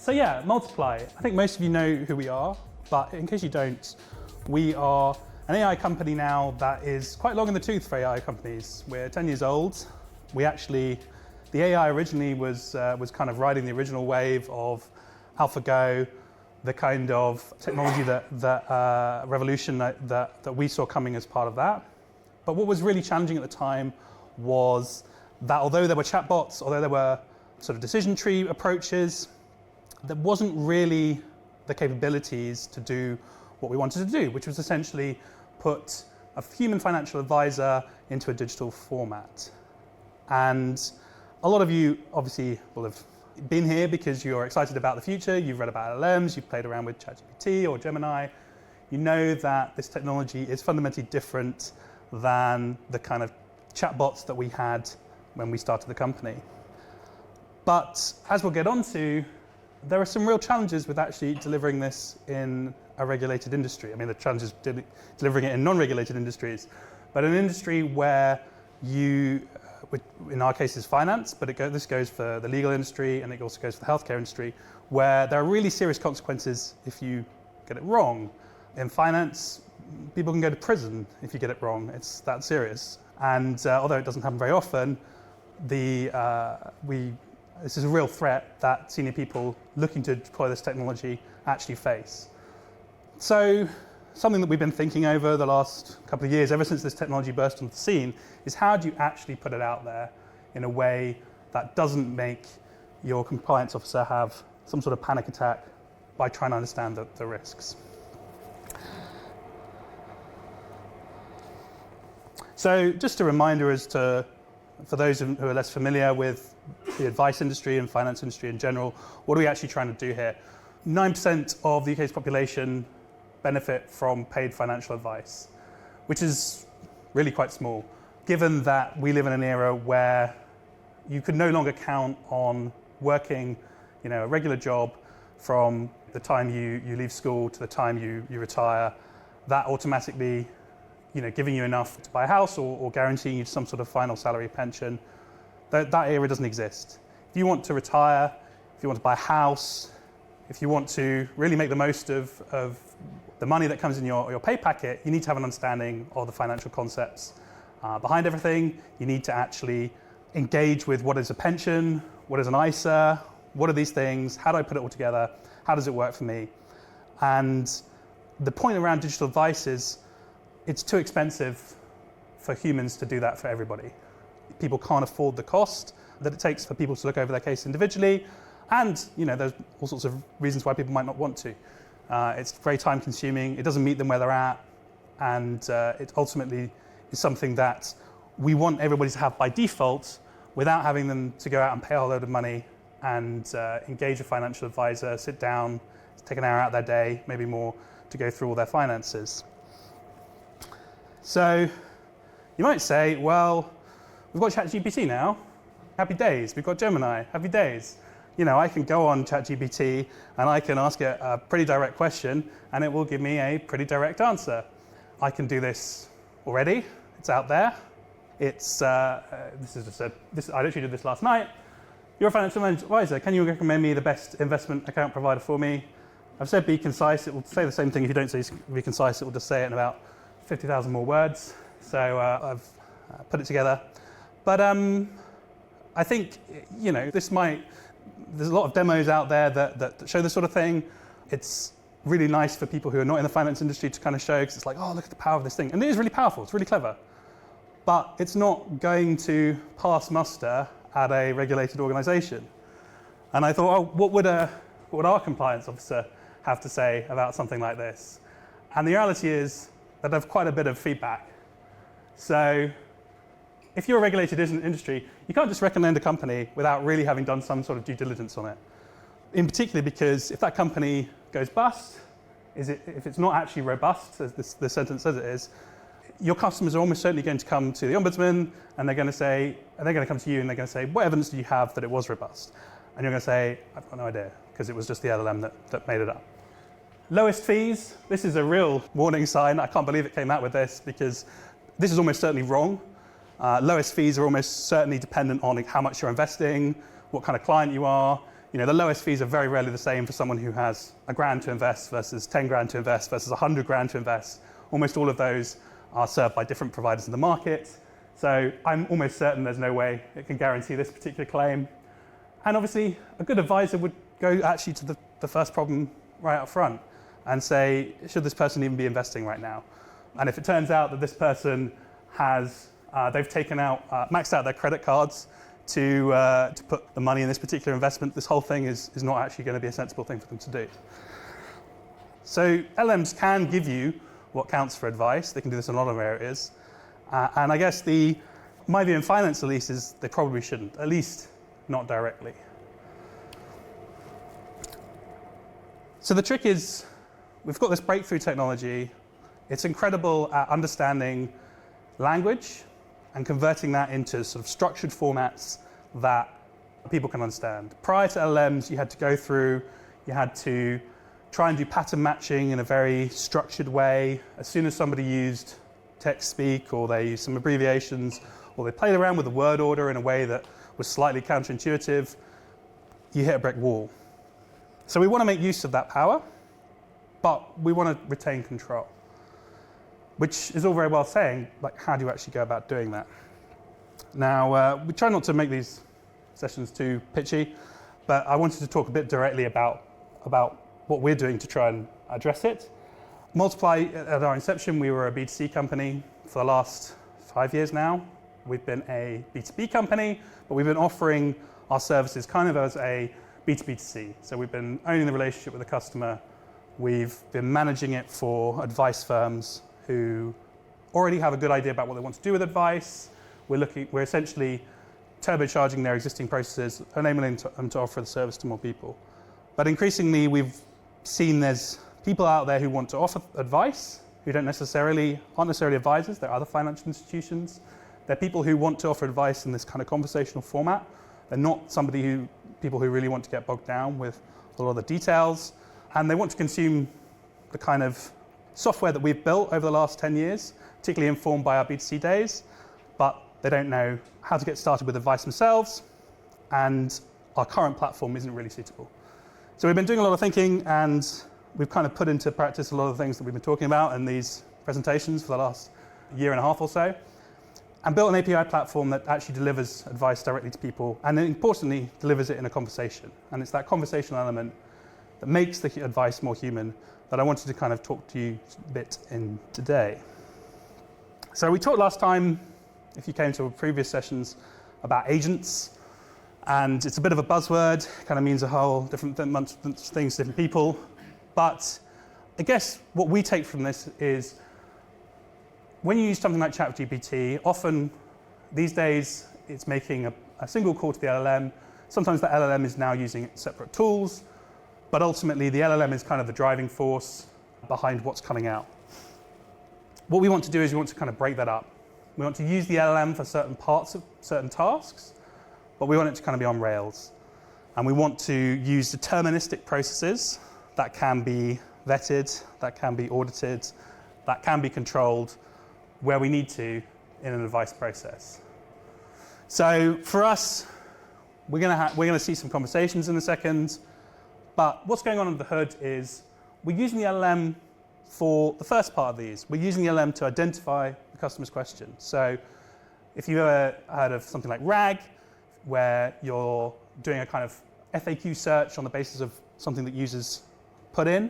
So yeah, Multiply. I think most of you know who we are, but in case you don't, we are an AI company now that is quite long in the tooth for AI companies. We're 10 years old. The AI originally was kind of riding the original wave of AlphaGo, the kind of technology that revolution that we saw coming as part of that. But what was really challenging at the time was that although there were chatbots, although there were sort of decision tree approaches, there wasn't really the capabilities to do what we wanted to do, which was essentially put a human financial advisor into a digital format. And a lot of you obviously will have been here because you're excited about the future, you've read about LLMs, you've played around with ChatGPT or Gemini. You know that this technology is fundamentally different than the kind of chatbots that we had when we started the company. But as we'll get on to, there are some real challenges with actually delivering this in a regulated industry. I mean, the challenge is delivering it in non-regulated industries, but an industry where in our case is finance, but this goes for the legal industry and it also goes for the healthcare industry, where there are really serious consequences if you get it wrong. In finance, people can go to prison if you get it wrong. It's that serious. And although it doesn't happen very often, this is a real threat that senior people looking to deploy this technology actually face. So something that we've been thinking over the last couple of years, ever since this technology burst onto the scene, is how do you actually put it out there in a way that doesn't make your compliance officer have some sort of panic attack by trying to understand the risks. So just a reminder for those who are less familiar with the advice industry and finance industry in general, what are we actually trying to do here? 9% of the UK's population benefit from paid financial advice, which is really quite small, given that we live in an era where you could no longer count on working, a regular job from the time you leave school to the time you retire, that automatically, giving you enough to buy a house or guaranteeing you some sort of final salary pension. That era doesn't exist. If you want to retire, if you want to buy a house, if you want to really make the most of the money that comes in your pay packet, you need to have an understanding of the financial concepts behind everything. You need to actually engage with what is a pension, what is an ISA, what are these things, how do I put it all together, how does it work for me? And the point around digital advice is it's too expensive for humans to do that for everybody. People can't afford the cost that it takes for people to look over their case individually, and there's all sorts of reasons why people might not want to. It's very time consuming, it doesn't meet them where they're at, and it ultimately is something that we want everybody to have by default without having them to go out and pay a whole load of money and engage a financial advisor, sit down, take an hour out of their day, maybe more, to go through all their finances. So you might say, well, we've got ChatGPT now, happy days. We've got Gemini, happy days. I can go on ChatGPT and I can ask it a pretty direct question and it will give me a pretty direct answer. I can do this already, it's out there. I literally did this last night. You're a financial advisor, can you recommend me the best investment account provider for me? I've said be concise, it will say the same thing if you don't say be concise, it will just say it in about 50,000 more words. So I've put it together. But I think, there's a lot of demos out there that show this sort of thing. It's really nice for people who are not in the finance industry to kind of show, because it's like, oh, look at the power of this thing. And it is really powerful, it's really clever. But it's not going to pass muster at a regulated organization. And I thought, oh, what would our compliance officer have to say about something like this? And the reality is that I have quite a bit of feedback. So if you're a regulated industry, you can't just recommend a company without really having done some sort of due diligence on it. In particular because if that company goes bust, if it's not actually robust, as the sentence says it is, your customers are almost certainly going to come to the ombudsman and they're going to come to you and they're going to say, what evidence do you have that it was robust? And you're going to say, I've got no idea, because it was just the LLM that made it up. Lowest fees, this is a real warning sign. I can't believe it came out with this, because this is almost certainly wrong. Lowest fees are almost certainly dependent on how much you're investing, what kind of client you are. The lowest fees are very rarely the same for someone who has £1,000 to invest versus 10 grand to invest versus 100 grand to invest. Almost all of those are served by different providers in the market. So I'm almost certain there's no way it can guarantee this particular claim. And obviously, a good advisor would go actually to the first problem right up front and say, should this person even be investing right now? And if it turns out that this person they've taken out, maxed out their credit cards to put the money in this particular investment, this whole thing is not actually going to be a sensible thing for them to do. So LLMs can give you what counts for advice. They can do this in a lot of areas. And I guess my view in finance at least is they probably shouldn't, at least not directly. So the trick is, we've got this breakthrough technology. It's incredible at understanding language and converting that into sort of structured formats that people can understand. Prior to LLMs, you had to try and do pattern matching in a very structured way. As soon as somebody used text speak, or they used some abbreviations, or they played around with the word order in a way that was slightly counterintuitive, you hit a brick wall. So we want to make use of that power, but we want to retain control, which is all very well saying, like, how do you actually go about doing that? Now, we try not to make these sessions too pitchy, but I wanted to talk a bit directly about what we're doing to try and address it. Multiply, at our inception, we were a B2C company. For the last 5 years now, we've been a B2B company, but we've been offering our services kind of as a B2B2C. So we've been owning the relationship with the customer. We've been managing it for advice firms who already have a good idea about what they want to do with advice. We're essentially turbocharging their existing processes, enabling them to offer the service to more people. But increasingly, we've seen there's people out there who want to offer advice, who aren't necessarily advisors. They're other financial institutions. They're people who want to offer advice in this kind of conversational format. They're not people who really want to get bogged down with a lot of the details. And they want to consume the kind of software that we've built over the last 10 years, particularly informed by our B2C days, but they don't know how to get started with advice themselves, and our current platform isn't really suitable. So we've been doing a lot of thinking, and we've kind of put into practice a lot of the things that we've been talking about in these presentations for the last year and a half or so, and built an API platform that actually delivers advice directly to people, and importantly, delivers it in a conversation. And it's that conversational element that makes the advice more human that I wanted to kind of talk to you a bit in today. So we talked last time, if you came to previous sessions, about agents. And it's a bit of a buzzword, kind of means a whole different things to different people. But I guess what we take from this is when you use something like ChatGPT, often these days it's making a single call to the LLM. Sometimes the LLM is now using separate tools, but ultimately the LLM is kind of the driving force behind what's coming out. What we want to do is we want to kind of break that up. We want to use the LLM for certain parts of certain tasks, but we want it to kind of be on rails. And we want to use deterministic processes that can be vetted, that can be audited, that can be controlled where we need to in an advice process. So for us, we're going to see some conversations in a second, but what's going on under the hood is we're using the LLM for the first part of these. We're using the LLM to identify the customer's question. So if you've ever heard of something like RAG, where you're doing a kind of FAQ search on the basis of something that users put in,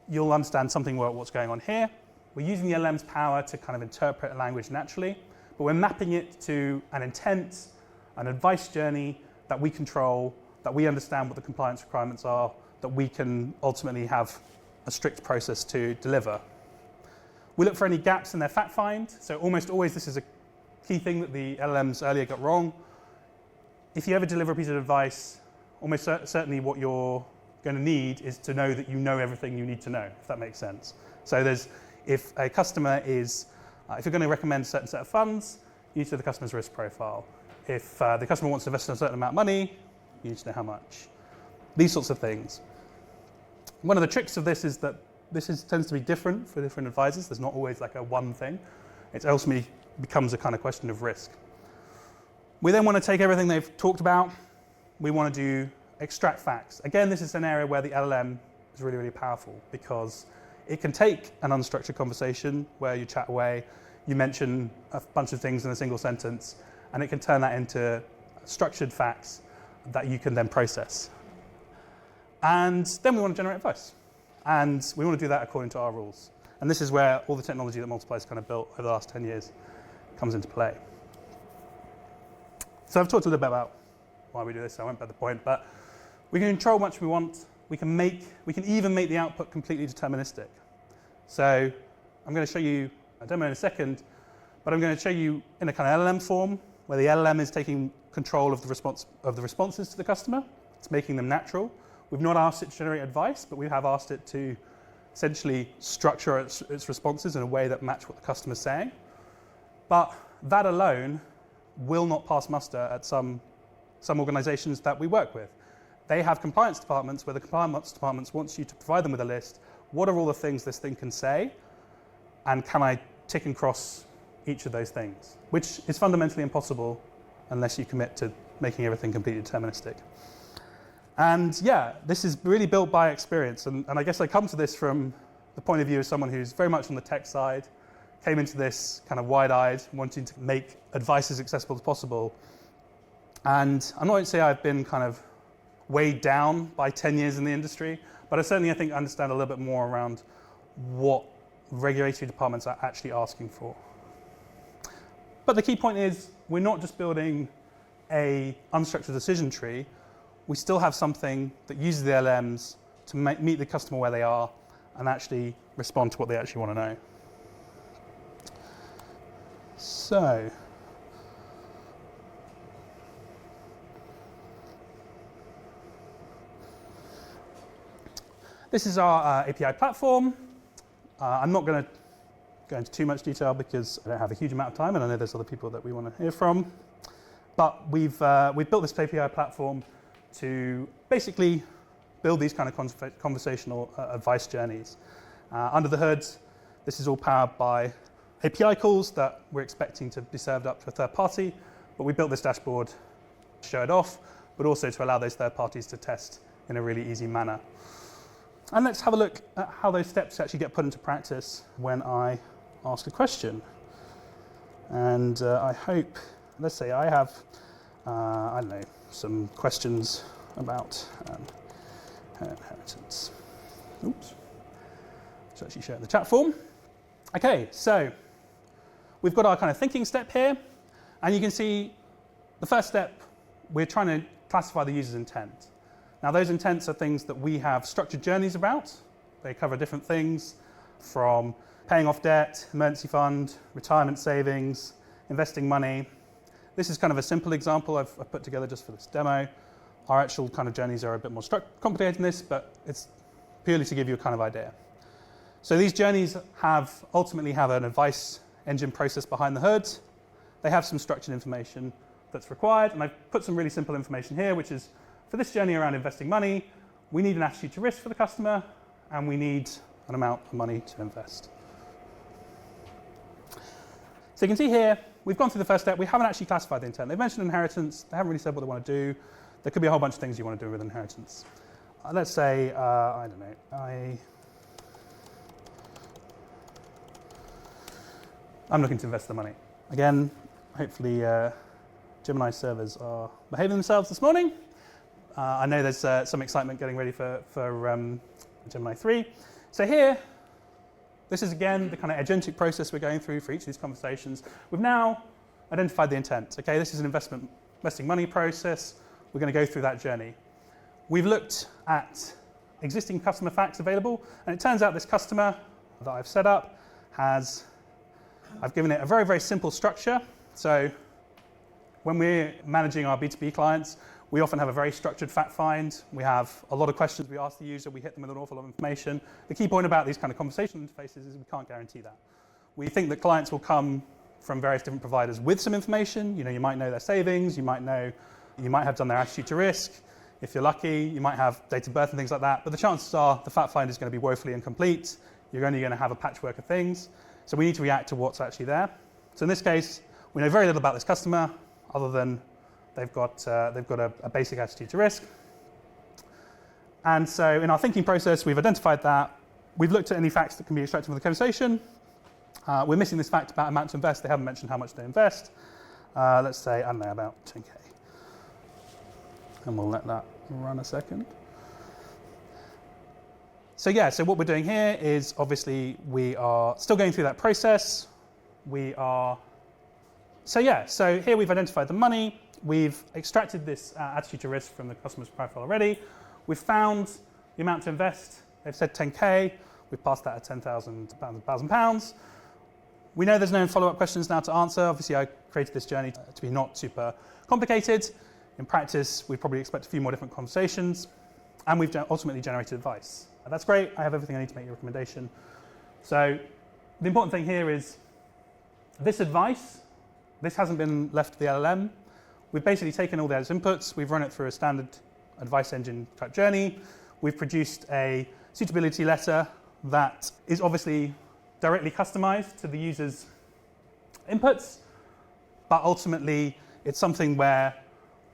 you'll understand something about what's going on here. We're using the LLM's power to kind of interpret a language naturally, but we're mapping it to an intent, an advice journey that we control, that we understand what the compliance requirements are, that we can ultimately have a strict process to deliver. We look for any gaps in their fact find. So almost always this is a key thing that the LLMs earlier got wrong. If you ever deliver a piece of advice, almost certainly what you're going to need is to know that you know everything you need to know, if that makes sense. So if a customer if you're going to recommend a certain set of funds, you need to know the customer's risk profile. If the customer wants to invest in a certain amount of money, you need to know how much. These sorts of things. One of the tricks of this is that tends to be different for different advisors. There's not always like a one thing. It ultimately becomes a kind of question of risk. We then want to take everything they've talked about. We want to do extract facts. Again, this is an area where the LLM is really, really powerful because it can take an unstructured conversation where you chat away, you mention a bunch of things in a single sentence, and it can turn that into structured facts that you can then process. And then we want to generate advice. And we want to do that according to our rules. And this is where all the technology that Multiply's kind of built over the last 10 years comes into play. So I've talked a little bit about why we do this, so I won't bet the point, but we can control how much we want. We can even make the output completely deterministic. So I'm going to show you a demo in a second, but I'm going to show you in a kind of LLM form, where the LLM is taking control of the responses to the customer. It's making them natural. We've not asked it to generate advice, but we have asked it to essentially structure its responses in a way that match what the customer's saying. But that alone will not pass muster at some organizations that we work with. They have compliance departments where the compliance departments wants you to provide them with a list. What are all the things this thing can say? And can I tick and cross each of those things? Which is fundamentally impossible unless you commit to making everything completely deterministic. And yeah, this is really built by experience. And I guess I come to this from the point of view of someone who's very much on the tech side, came into this kind of wide-eyed, wanting to make advice as accessible as possible. And I'm not going to say I've been kind of weighed down by 10 years in the industry, but I certainly, I think, understand a little bit more around what regulatory departments are actually asking for. But the key point is, we're not just building a unstructured decision tree. We still have something that uses the LLMs to meet the customer where they are and actually respond to what they actually want to know. So, this is our API platform. I'm not going to go into too much detail because I don't have a huge amount of time, and I know there's other people that we want to hear from. But we've built this API platform to basically build these kind of conversational advice journeys. Under the hood, this is all powered by API calls that we're expecting to be served up to a third party, but we built this dashboard to show it off, but also to allow those third parties to test in a really easy manner. And let's have a look at how those steps actually get put into practice when I ask a question. And I hope, let's say I have, I don't know, some questions about inheritance. Oops. Let's actually show it in the chat form. Okay, so we've got our kind of thinking step here, and you can see the first step, we're trying to classify the user's intent. Now, those intents are things that we have structured journeys about. They cover different things from paying off debt, emergency fund, retirement savings, investing money. This is kind of a simple example I've put together just for this demo. Our actual kind of journeys are a bit more complicated than this, but it's purely to give you a kind of idea. So these journeys ultimately have an advice engine process behind the hood. They have some structured information that's required, and I've put some really simple information here, which is for this journey around investing money, we need an attitude to risk for the customer, and we need an amount of money to invest. So you can see here, we've gone through the first step. We haven't actually classified the intent. They've mentioned inheritance. They haven't really said what they want to do. There could be a whole bunch of things you want to do with inheritance. Let's say, I don't know, I'm looking to invest the money. Again, hopefully Gemini servers are behaving themselves this morning. I know there's some excitement getting ready for Gemini 3. So here, this is again the kind of agentic process we're going through for each of these conversations. We've now identified the intent. Okay, this is an investing money process. We're going to go through that journey. We've looked at existing customer facts available, and it turns out this customer that I've set up I've given it a very, very simple structure. So when we're managing our B2B clients, we often have a very structured fact find. We have a lot of questions we ask the user. We hit them with an awful lot of information. The key point about these kind of conversational interfaces is we can't guarantee that. We think that clients will come from various different providers with some information. You know, you might know their savings. You might have done their attitude to risk. If you're lucky, you might have date of birth and things like that. But the chances are the fact find is going to be woefully incomplete. You're only going to have a patchwork of things. So we need to react to what's actually there. So in this case, we know very little about this customer other than they've got a basic attitude to risk. And so in our thinking process, we've identified that. We've looked at any facts that can be extracted from the conversation. We're missing this fact about amount to invest. They haven't mentioned how much they invest. Let's say, I don't know, about 10K. And we'll let that run a second. So yeah, so what we're doing here is obviously we are still going through that process. So here we've identified the money. We've extracted this attitude to risk from the customer's profile already. We've found the amount to invest. They've said 10K. We've passed that at £10,000. We know there's no follow-up questions now to answer. Obviously, I created this journey to be not super complicated. In practice, we probably expect a few more different conversations. And we've ultimately generated advice. That's great. I have everything I need to make your recommendation. So the important thing here is this advice, this hasn't been left to the LLM. We've basically taken all those inputs. We've run it through a standard advice engine type journey. We've produced a suitability letter that is obviously directly customized to the user's inputs, but ultimately it's something where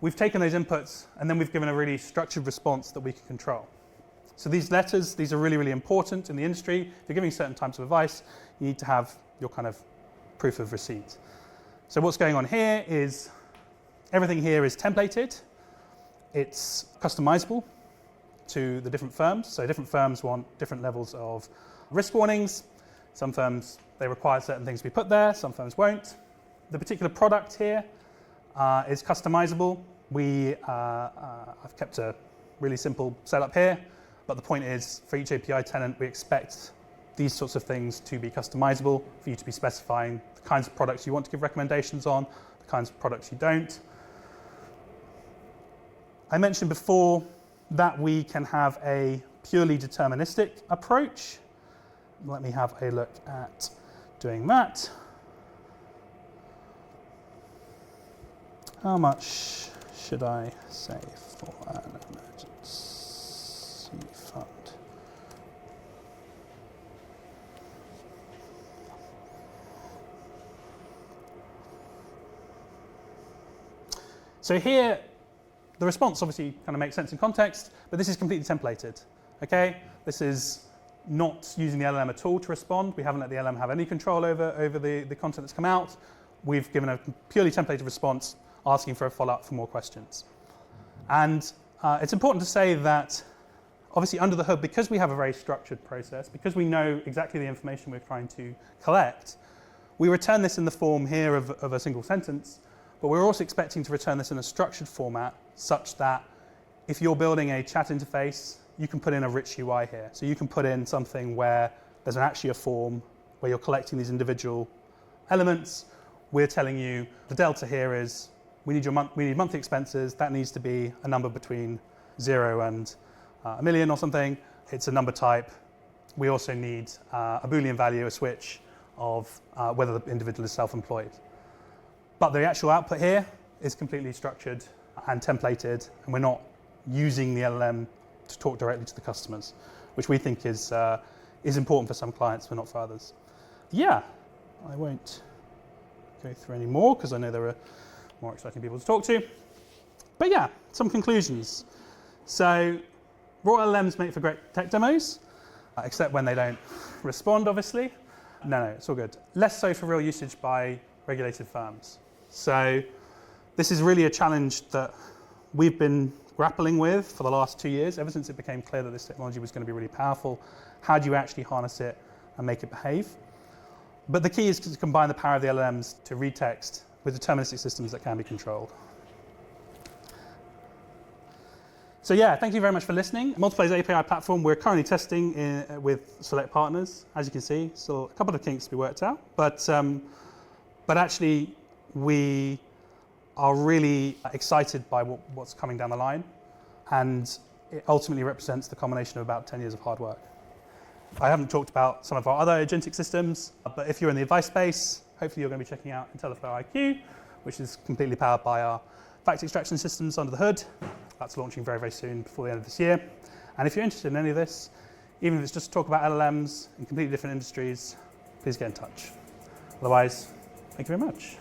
we've taken those inputs and then we've given a really structured response that we can control. So these letters, these are really, really important in the industry. If you're giving certain types of advice, you need to have your kind of proof of receipt. So what's going on here is everything here is templated. It's customizable to the different firms. So different firms want different levels of risk warnings. Some firms, they require certain things to be put there. Some firms won't. The particular product here is customizable. I've kept a really simple setup here. But the point is, for each API tenant, we expect these sorts of things to be customizable, for you to be specifying the kinds of products you want to give recommendations on, the kinds of products you don't. I mentioned before that we can have a purely deterministic approach. Let me have a look at doing that. How much should I save for an emergency fund? So here, the response obviously kind of makes sense in context, but this is completely templated, okay? This is not using the LLM at all to respond. We haven't let the LLM have any control over the content that's come out. We've given a purely templated response asking for a follow-up for more questions. And it's important to say that obviously under the hood, because we have a very structured process, because we know exactly the information we're trying to collect, we return this in the form here of a single sentence, but we're also expecting to return this in a structured format such that if you're building a chat interface, you can put in a rich UI here. So you can put in something where there's actually a form where you're collecting these individual elements. We're telling you the delta here is we need monthly expenses. That needs to be a number between 0 and a million or something. It's a number type. We also need a Boolean value, a switch of whether the individual is self-employed. But the actual output here is completely structured and templated, and we're not using the LLM to talk directly to the customers, which we think is important for some clients, but not for others. Yeah, I won't go through any more because I know there are more exciting people to talk to. But yeah, some conclusions. So raw LLMs make for great tech demos, except when they don't respond, obviously. No, it's all good. Less so for real usage by regulated firms. So this is really a challenge that we've been grappling with for the last 2 years, ever since it became clear that this technology was going to be really powerful. How do you actually harness it and make it behave? But the key is to combine the power of the LLMs to read text with deterministic systems that can be controlled. So yeah, thank you very much for listening. Multiplay's API platform, we're currently testing with select partners. As you can see, still a couple of kinks to be worked out. But actually, we are really excited by what's coming down the line. And it ultimately represents the culmination of about 10 years of hard work. I haven't talked about some of our other agentic systems, but if you're in the advice space, hopefully you're going to be checking out IntelliFlow IQ, which is completely powered by our fact extraction systems under the hood. That's launching very, very soon, before the end of this year. And if you're interested in any of this, even if it's just to talk about LLMs in completely different industries, please get in touch. Otherwise, thank you very much.